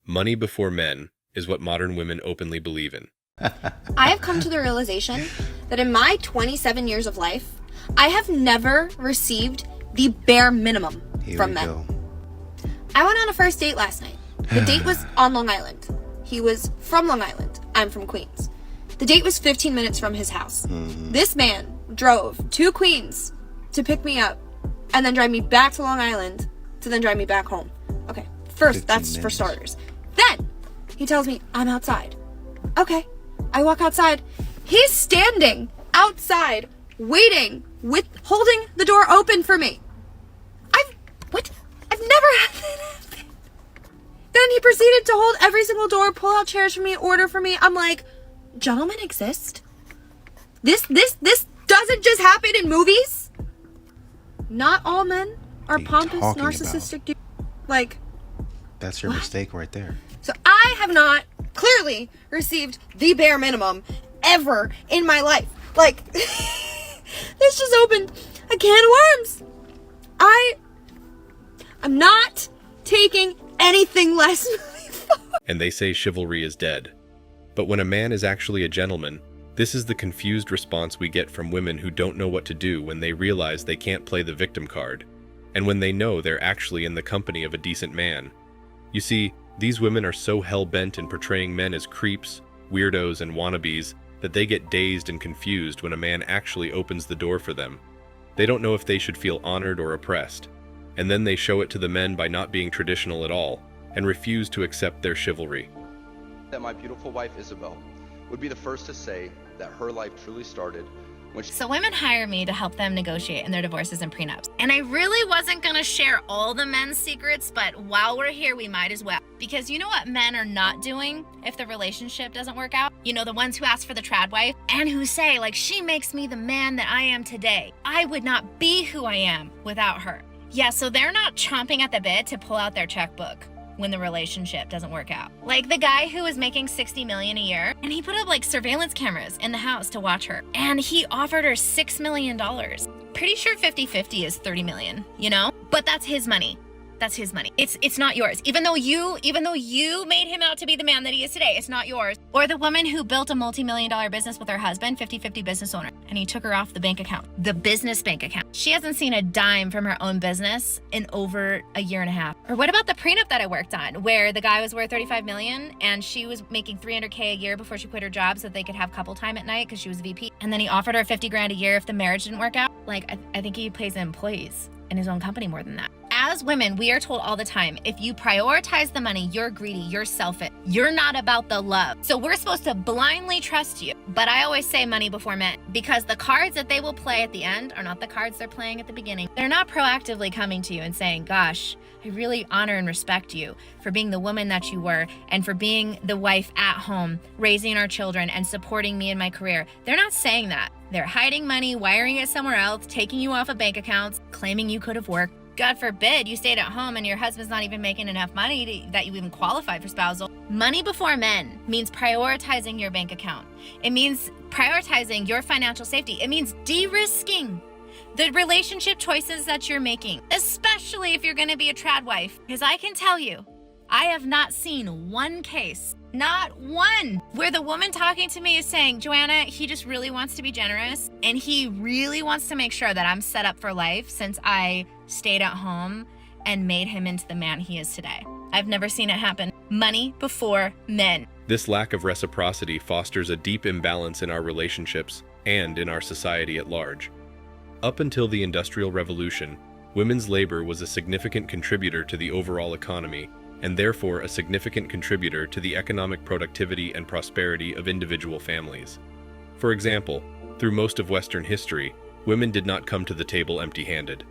Money before men is what modern women openly believe in. I have come to the realization that in my 27 years of life, I have never received the bare minimum from men. I went on a first date last night. The date was on Long Island. He was from Long Island. I'm from Queens. The date was 15 minutes from his house. This man drove to Queens to pick me up and then drive me back to Long Island to then drive me back home. Okay, first, that's for starters. Then he tells me I'm outside. Okay, I walk outside. He's standing outside waiting with holding the door open for me. I've never had that happen. Then he proceeded to hold every single door, pull out chairs for me, order for me. I'm like, gentlemen exist? This doesn't just happen in movies? Not all men are pompous, narcissistic dudes. Like, that's your mistake right there. So I have not clearly received the bare minimum ever in my life. Like, this just opened a can of worms. I'm not taking anything less moving forward. And they say chivalry is dead. But when a man is actually a gentleman, this is the confused response we get from women who don't know what to do when they realize they can't play the victim card, and when they know they're actually in the company of a decent man. You see, these women are so hell-bent in portraying men as creeps, weirdos, and wannabes that they get dazed and confused when a man actually opens the door for them. They don't know if they should feel honored or oppressed, and then they show it to the men by not being traditional at all and refuse to accept their chivalry. That my beautiful wife Isabel would be the first to say that her life truly started when she... So women hire me to help them negotiate in their divorces and prenups. And I really wasn't gonna share all the men's secrets, but while we're here, we might as well. Because you know what men are not doing if the relationship doesn't work out? You know, the ones who ask for the trad wife and who say, like, she makes me the man that I am today. I would not be who I am without her. Yeah, so they're not chomping at the bit to pull out their checkbook when the relationship doesn't work out. Like the guy who was making $60 million a year, and he put up like surveillance cameras in the house to watch her, and he offered her $6 million. Pretty sure 50-50 is 30 million, you know? But that's his money. That's his money. It's not yours. Even though you made him out to be the man that he is today, it's not yours. Or the woman who built a multi-million-dollar business with her husband, 50-50 business owner, and he took her off the bank account, the business bank account. She hasn't seen a dime from her own business in over a year and a half. Or what about the prenup that I worked on, where the guy was worth 35 million and she was making 300K a year before she quit her job so that they could have couple time at night because she was a VP. And then he offered her 50 grand a year if the marriage didn't work out. Like, I think he pays employees in his own company more than that. As women, we are told all the time, if you prioritize the money, you're greedy, you're selfish, you're not about the love. So we're supposed to blindly trust you. But I always say money before men, because the cards that they will play at the end are not the cards they're playing at the beginning. They're not proactively coming to you and saying, gosh, I really honor and respect you for being the woman that you were and for being the wife at home, raising our children and supporting me in my career. They're not saying that. They're hiding money, wiring it somewhere else, taking you off of bank accounts, claiming you could have worked. God forbid you stayed at home and your husband's not even making enough money that you even qualified for spousal. Money before men means prioritizing your bank account. It means prioritizing your financial safety. It means de-risking the relationship choices that you're making, especially if you're gonna be a trad wife. Because I can tell you, I have not seen one case, not one, where the woman talking to me is saying, Joanna, he just really wants to be generous and he really wants to make sure that I'm set up for life since I stayed at home and made him into the man he is today. I've never seen it happen. Money before men. This lack of reciprocity fosters a deep imbalance in our relationships and in our society at large. Up until the Industrial Revolution, women's labor was a significant contributor to the overall economy, and therefore a significant contributor to the economic productivity and prosperity of individual families. For example, through most of Western history, women did not come to the table empty-handed.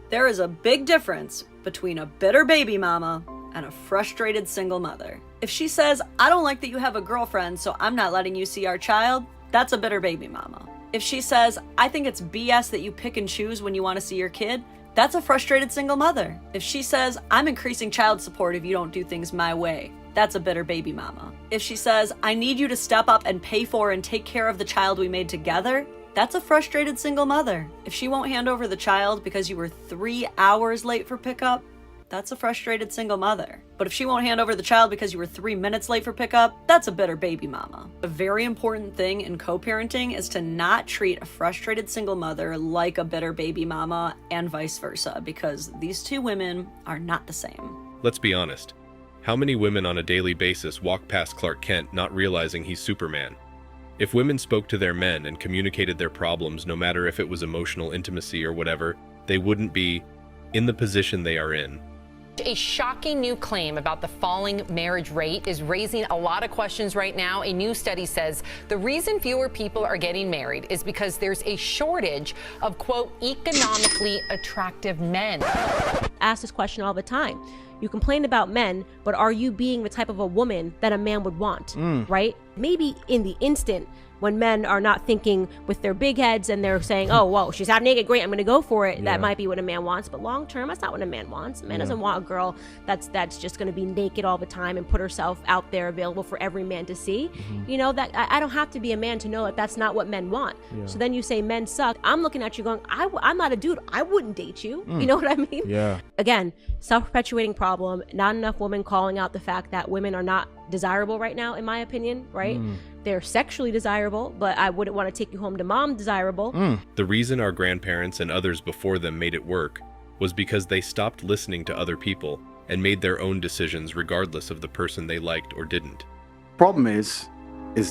There is a big difference between a bitter baby mama and a frustrated single mother. If she says, I don't like that you have a girlfriend, so I'm not letting you see our child, that's a bitter baby mama. If she says, I think it's BS that you pick and choose when you want to see your kid, that's a frustrated single mother. If she says, I'm increasing child support if you don't do things my way, that's a bitter baby mama. If she says, I need you to step up and pay for and take care of the child we made together, that's a frustrated single mother. If she won't hand over the child because you were 3 hours late for pickup, that's a frustrated single mother. But if she won't hand over the child because you were 3 minutes late for pickup, that's a bitter baby mama. A very important thing in co-parenting is to not treat a frustrated single mother like a bitter baby mama and vice versa, because these two women are not the same. Let's be honest. How many women on a daily basis walk past Clark Kent not realizing he's Superman? If women spoke to their men and communicated their problems, no matter if it was emotional intimacy or whatever, they wouldn't be in the position they are in. A shocking new claim about the falling marriage rate is raising a lot of questions right now. A new study says the reason fewer people are getting married is because there's a shortage of, quote, economically attractive men. Ask this question all the time. You complain about men, but are you being the type of a woman that a man would want, right? Maybe in the instant when men are not thinking with their big heads and they're saying, oh, whoa, she's half naked, great, I'm gonna go for it. Yeah. That might be what a man wants, but long term, that's not what a man wants. A man doesn't want a girl that's just gonna be naked all the time and put herself out there available for every man to see. You know, that I don't have to be a man to know that that's not what men want. So then you say men suck. I'm looking at you going, I'm not a dude, I wouldn't date you. You know what I mean? Yeah. Again, self-perpetuating problem, not enough women calling out the fact that women are not desirable right now, in my opinion, right? They're sexually desirable, but I wouldn't want to take you home to mom desirable. The reason our grandparents and others before them made it work was because they stopped listening to other people and made their own decisions regardless of the person they liked or didn't. Problem is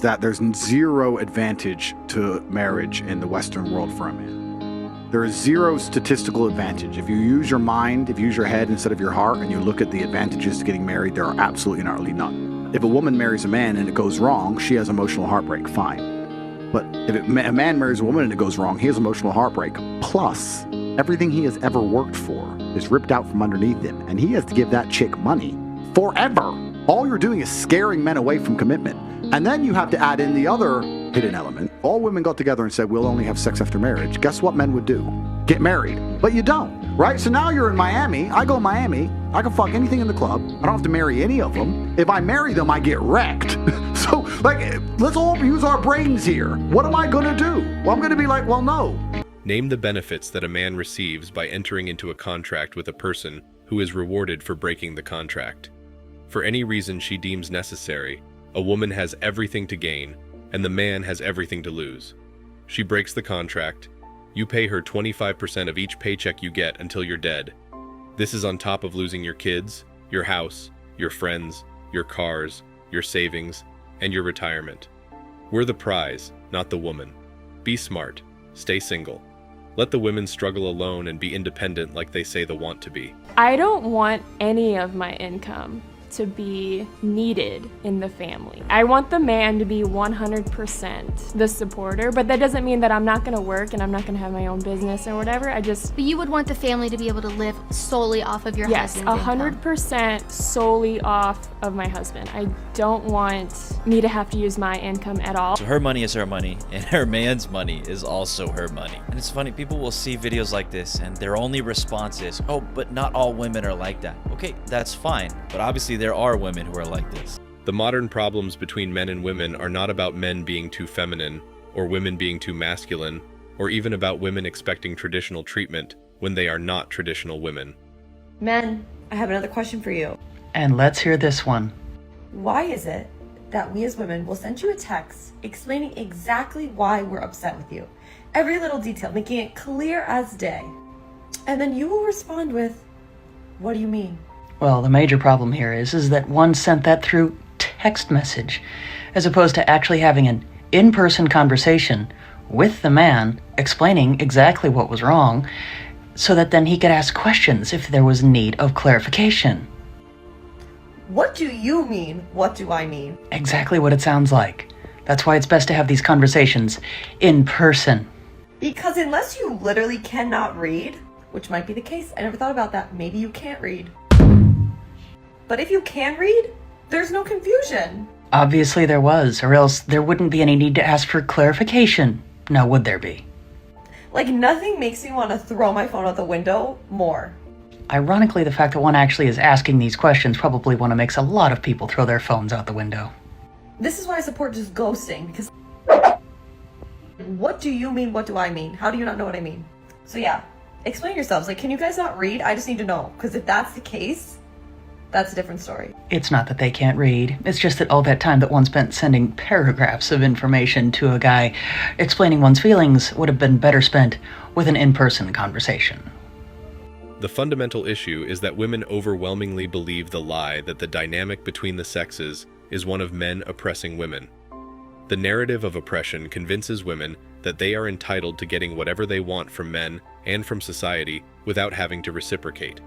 that there's zero advantage to marriage in the Western world for a man. There is zero statistical advantage. If you use your mind, if you use your head instead of your heart, and you look at the advantages to getting married, there are absolutely not really none. If a woman marries a man and it goes wrong, she has emotional heartbreak, fine. But if a man marries a woman and it goes wrong, he has emotional heartbreak. Plus, everything he has ever worked for is ripped out from underneath him, and he has to give that chick money forever. All you're doing is scaring men away from commitment. And then you have to add in the other hidden element. All women got together and said, we'll only have sex after marriage. Guess what men would do? Get married. But you don't, right? So now you're in Miami. I go to Miami. I can fuck anything in the club. I don't have to marry any of them. If I marry them, I get wrecked. So, like, let's all use our brains here. What am I gonna do? Well, I'm gonna be like, well, no. Name the benefits that a man receives by entering into a contract with a person who is rewarded for breaking the contract. For any reason she deems necessary, a woman has everything to gain, and the man has everything to lose. She breaks the contract. You pay her 25% of each paycheck you get until you're dead. This is on top of losing your kids, your house, your friends, your cars, your savings, and your retirement. We're the prize, not the woman. Be smart. Stay single. Let the women struggle alone and be independent like they say they want to be. I don't want any of my income to be needed in the family. I want the man to be 100% the supporter, but that doesn't mean that I'm not gonna work and I'm not gonna have my own business or whatever. But you would want the family to be able to live solely off of your husband's income. 100% solely off of my husband. I don't want me to have to use my income at all. So her money is her money, and her man's money is also her money. And it's funny, people will see videos like this and their only response is, oh, but not all women are like that. Okay, that's fine, but obviously there are women who are like this. The modern problems between men and women are not about men being too feminine, or women being too masculine, or even about women expecting traditional treatment when they are not traditional women. Men, I have another question for you. And let's hear this one. Why is it that we as women will send you a text explaining exactly why we're upset with you? Every little detail, making it clear as day. And then you will respond with, what do you mean? Well, the major problem here is that one sent that through text message, as opposed to actually having an in-person conversation with the man explaining exactly what was wrong, so that then he could ask questions if there was need of clarification. What do you mean? What do I mean? Exactly what it sounds like. That's why it's best to have these conversations in person. Because unless you literally cannot read, which might be the case, I never thought about that, maybe you can't read. But if you can read, there's no confusion. Obviously there was, or else there wouldn't be any need to ask for clarification. Now would there be? Like, nothing makes me want to throw my phone out the window more. Ironically, the fact that one actually is asking these questions probably one makes a lot of people throw their phones out the window. This is why I support just ghosting, because what do you mean? What do I mean? How do you not know what I mean? So yeah, explain yourselves. Like, can you guys not read? I just need to know, because if that's the case, that's a different story. It's not that they can't read. It's just that all that time that one spent sending paragraphs of information to a guy explaining one's feelings would have been better spent with an in-person conversation. The fundamental issue is that women overwhelmingly believe the lie that the dynamic between the sexes is one of men oppressing women. The narrative of oppression convinces women that they are entitled to getting whatever they want from men and from society without having to reciprocate.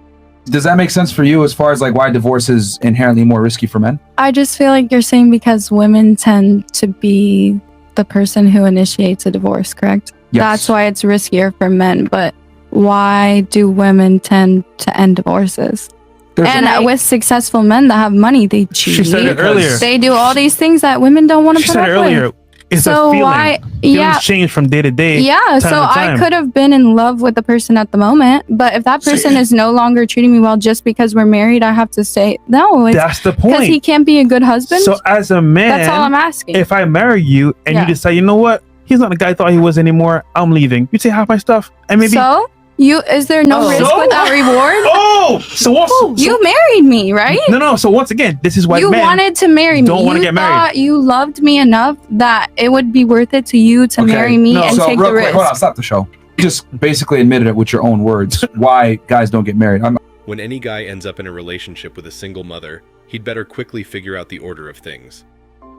Does that make sense for you as far as like why divorce is inherently more risky for men? I just feel like you're saying because women tend to be the person who initiates a divorce, correct? Yes. That's why it's riskier for men, but why do women tend to end divorces? With successful men that have money, they cheat. She said it earlier. They do all these things that women don't want to She put said up it earlier. with. It's So a feeling. why- Feelings yeah. change from day to day. Yeah, time so to I time. could have been in love with the person at the moment, but if that person is no longer treating me well just because we're married, I have to say no. That's the Because point. he can't be a good husband. So as a man, That's all I'm asking. If I marry you and Yeah. you decide, you know what, he's not the guy I thought he was anymore, I'm leaving. You take half my stuff and maybe. So is there no risk So? without reward? Oh, so what's You married me, right? No. So once again, this is why You men wanted to marry me. don't want to You get married. thought you loved me enough that it would be worth it to you to marry me and so take real the quick, risk. hold on, stop the show. You just basically admitted it with your own words why guys don't get married. When any guy ends up in a relationship with a single mother, he'd better quickly figure out the order of things.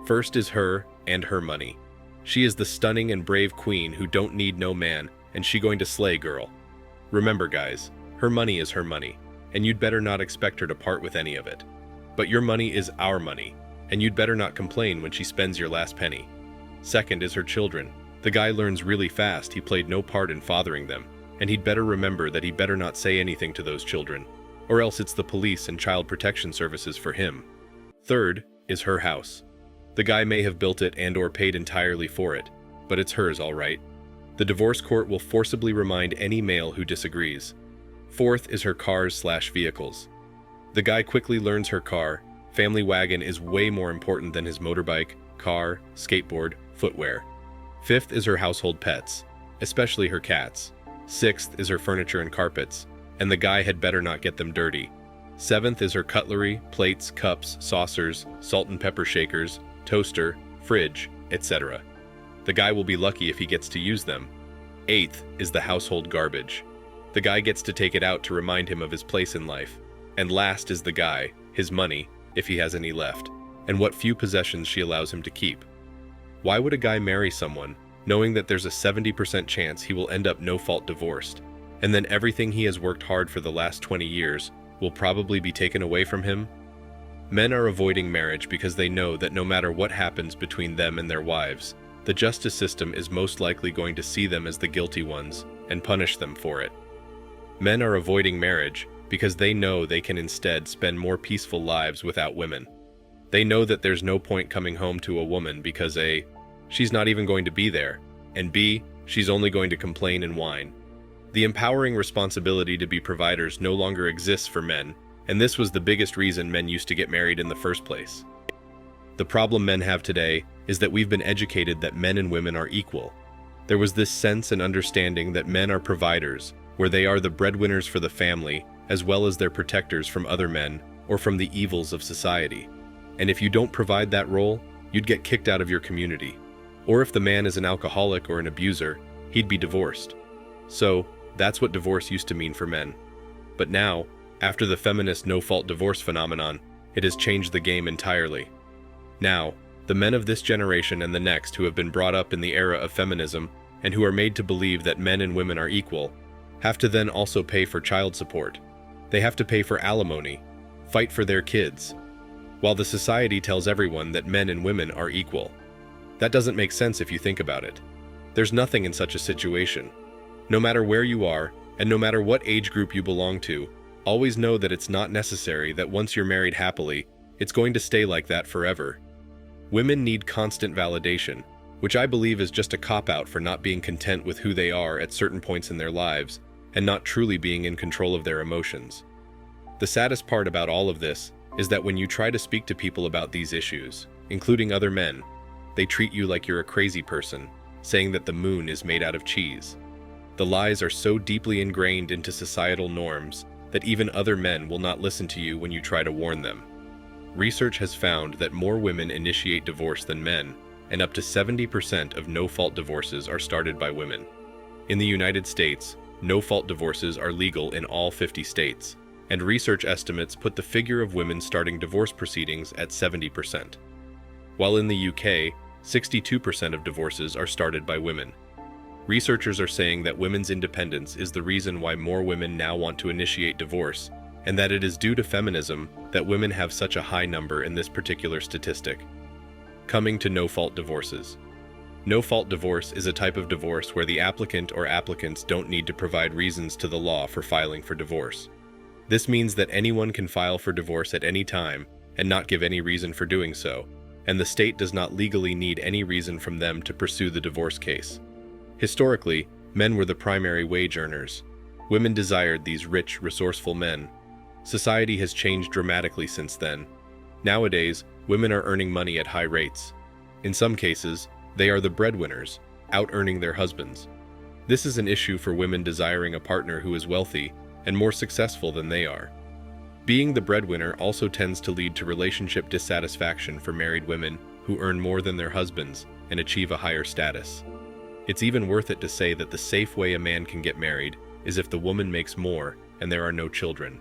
First is her and her money. She is the stunning and brave queen who don't need no man, and she going to slay girl. Remember guys, her money is her money, and you'd better not expect her to part with any of it. But your money is our money, and you'd better not complain when she spends your last penny. Second is her children. The guy learns really fast he played no part in fathering them, and he'd better remember that he better not say anything to those children, or else it's the police and child protection services for him. Third is her house. The guy may have built it and or paid entirely for it, but it's hers all right. The divorce court will forcibly remind any male who disagrees. Fourth is her cars/vehicles. The guy quickly learns her car, family wagon is way more important than his motorbike, car, skateboard, footwear. Fifth is her household pets, especially her cats. Sixth is her furniture and carpets, and the guy had better not get them dirty. Seventh is her cutlery, plates, cups, saucers, salt and pepper shakers, toaster, fridge, etc. The guy will be lucky if he gets to use them. Eighth is the household garbage. The guy gets to take it out to remind him of his place in life. And last is the guy, his money, if he has any left, and what few possessions she allows him to keep. Why would a guy marry someone knowing that there's a 70% chance he will end up no-fault divorced, and then everything he has worked hard for the last 20 years will probably be taken away from him? Men are avoiding marriage because they know that no matter what happens between them and their wives, the justice system is most likely going to see them as the guilty ones and punish them for it. Men are avoiding marriage because they know they can instead spend more peaceful lives without women. They know that there's no point coming home to a woman because A, she's not even going to be there, and B, she's only going to complain and whine. The empowering responsibility to be providers no longer exists for men, and this was the biggest reason men used to get married in the first place. The problem men have today is that we've been educated that men and women are equal. There was this sense and understanding that men are providers, where they are the breadwinners for the family, as well as their protectors from other men or from the evils of society. And if you don't provide that role, you'd get kicked out of your community. Or if the man is an alcoholic or an abuser, he'd be divorced. So, that's what divorce used to mean for men. But now, after the feminist no-fault divorce phenomenon, it has changed the game entirely. Now, the men of this generation and the next who have been brought up in the era of feminism and who are made to believe that men and women are equal, have to then also pay for child support. They have to pay for alimony, fight for their kids, while the society tells everyone that men and women are equal. That doesn't make sense if you think about it. There's nothing in such a situation. No matter where you are, and no matter what age group you belong to, always know that it's not necessary that once you're married happily, it's going to stay like that forever. Women need constant validation, which I believe is just a cop-out for not being content with who they are at certain points in their lives, and not truly being in control of their emotions. The saddest part about all of this is that when you try to speak to people about these issues, including other men, they treat you like you're a crazy person, saying that the moon is made out of cheese. The lies are so deeply ingrained into societal norms that even other men will not listen to you when you try to warn them. Research has found that more women initiate divorce than men, and up to 70% of no-fault divorces are started by women. In the United States, no-fault divorces are legal in all 50 states, and research estimates put the figure of women starting divorce proceedings at 70%. While in the UK, 62% of divorces are started by women. Researchers are saying that women's independence is the reason why more women now want to initiate divorce, and that it is due to feminism that women have such a high number in this particular statistic. Coming to no-fault divorces. No-fault divorce is a type of divorce where the applicant or applicants don't need to provide reasons to the law for filing for divorce. This means that anyone can file for divorce at any time and not give any reason for doing so, and the state does not legally need any reason from them to pursue the divorce case. Historically, men were the primary wage earners. Women desired these rich, resourceful men. Society has changed dramatically since then. Nowadays, women are earning money at high rates. In some cases, they are the breadwinners, out-earning their husbands. This is an issue for women desiring a partner who is wealthy and more successful than they are. Being the breadwinner also tends to lead to relationship dissatisfaction for married women who earn more than their husbands and achieve a higher status. It's even worth it to say that the safe way a man can get married is if the woman makes more and there are no children.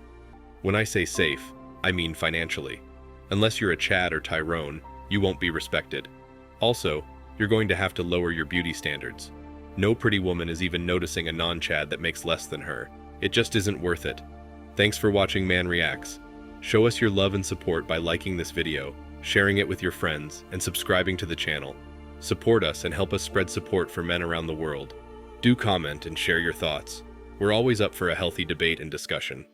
When I say safe, I mean financially. Unless you're a Chad or Tyrone, you won't be respected. Also, you're going to have to lower your beauty standards. No pretty woman is even noticing a non-Chad that makes less than her. It just isn't worth it. Thanks for watching Man Reacts. Show us your love and support by liking this video, sharing it with your friends, and subscribing to the channel. Support us and help us spread support for men around the world. Do comment and share your thoughts. We're always up for a healthy debate and discussion.